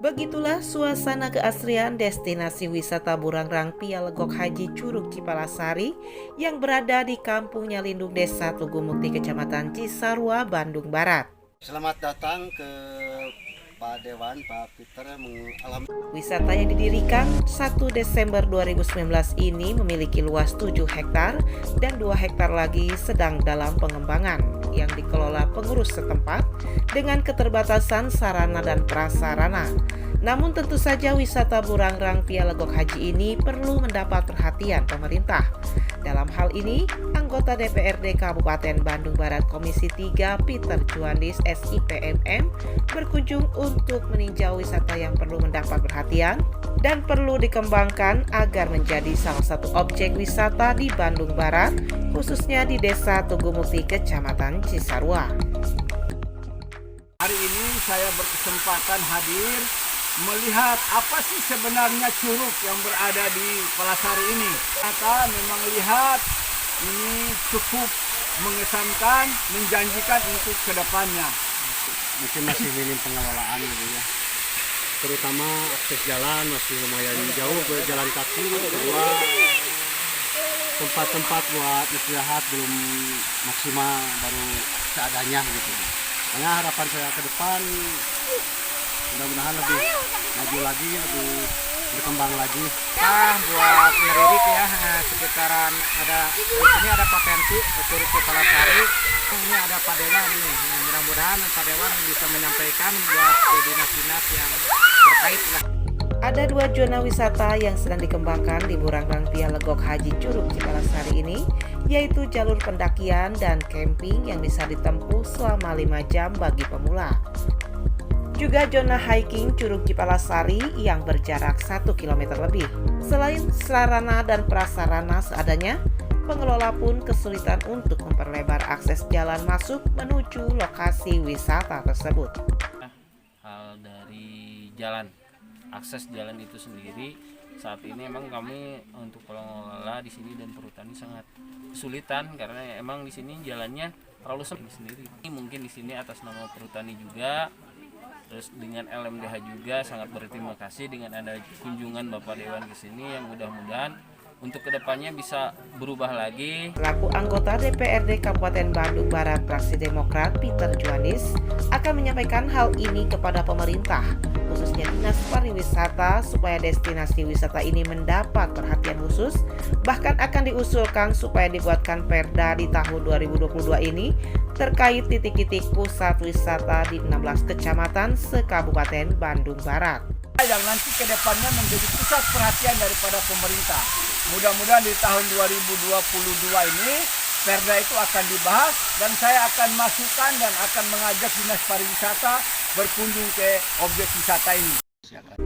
Begitulah suasana keasrian destinasi wisata Burangrang Pia Legok Haji Curug Cipalasari yang berada di Kampungnya Lindung Desa Tugumukti, Kecamatan Cisarua, Bandung Barat. Selamat datang ke Pak Dewan, Pak Peter mengalami. Wisata yang didirikan 1 Desember 2019 ini memiliki luas 7 hektar dan 2 hektar lagi sedang dalam pengembangan yang dikelola pengurus setempat dengan keterbatasan sarana dan prasarana. Namun tentu saja wisata Burangrang Pia Legok Haji ini perlu mendapat perhatian pemerintah. Dalam hal ini, anggota DPRD Kabupaten Bandung Barat Komisi 3 Peter Juandis SIPMM berkunjung untuk meninjau wisata yang perlu mendapat perhatian dan perlu dikembangkan agar menjadi salah satu objek wisata di Bandung Barat, khususnya di Desa Tugumukti, Kecamatan Cisarua. Hari ini saya berkesempatan hadir melihat apa sih sebenarnya curug yang berada di Palasari ini. Ternyata memang lihat ini cukup mengesankan, menjanjikan untuk kedepannya. Mungkin masih minim pengelolaan gitu ya. Terutama akses jalan masih lumayan jauh, berjalan kaki. Kedua, tempat-tempat buat istirahat belum maksimal, baru seadanya gitu. Makanya harapan saya ke depan mudah-mudahan lebih maju lagi, lebih berkembang lagi. Buat ngeririk ya, sekitaran ada di sini ada potensi Curug Cipalasari. Ini ada Pak Dewan nih, mudah-mudahan Pak Dewan bisa menyampaikan buat dinas-dinas yang terkait lah. Ada 2 zona wisata yang sedang dikembangkan di Burangrang Pia Legok Haji Curug Cipalasari ini, yaitu jalur pendakian dan camping yang bisa ditempuh selama 5 jam bagi pemula. Juga zona hiking Curug Cipalasari yang berjarak 1 km lebih. Selain sarana dan prasarana seadanya, pengelola pun kesulitan untuk memperlebar akses jalan masuk menuju lokasi wisata tersebut. Hal dari jalan, akses jalan itu sendiri saat ini emang kami untuk pengelola di sini dan perhutani sangat kesulitan karena emang di sini jalannya terlalu sendiri. Mungkin di sini atas nama perhutani juga. Terus dengan LMDH juga sangat berterima kasih dengan ada kunjungan Bapak Dewan ke sini yang mudah-mudahan untuk kedepannya bisa berubah lagi. Selaku anggota DPRD Kabupaten Bandung Barat fraksi Demokrat Peter Juandis akan menyampaikan hal ini kepada pemerintah, khususnya Dinas Pariwisata, supaya destinasi wisata ini mendapat perhatian khusus. Bahkan akan diusulkan supaya dibuatkan perda di tahun 2022 ini terkait titik-titik pusat wisata di 16 kecamatan se-Kabupaten Bandung Barat. Yang nanti ke depannya menjadi pusat perhatian daripada pemerintah. Mudah-mudahan di tahun 2022 ini perda itu akan dibahas dan saya akan masukkan dan akan mengajak Dinas Pariwisata berkunjung ke objek wisata ini.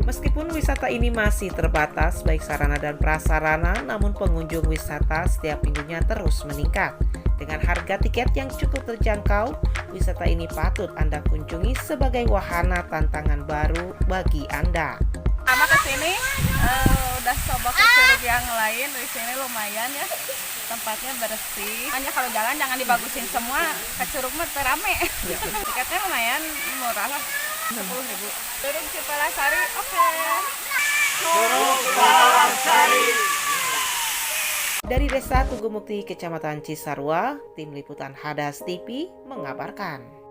Meskipun wisata ini masih terbatas baik sarana dan prasarana, namun pengunjung wisata setiap minggunya terus meningkat. Dengan harga tiket yang cukup terjangkau, wisata ini patut Anda kunjungi sebagai wahana tantangan baru bagi Anda. Sama kesini udah coba ke curug yang lain, di sini lumayan ya, tempatnya bersih. Hanya kalau jalan jangan dibagusin semua, ke curug mah terame. Tiketnya lumayan murah lah, 10.000. Curug Cipalasari, oke. Curug Cipalasari. Dari Desa Tugumukti, Kecamatan Cisarua, Tim Liputan Hadas TV mengabarkan.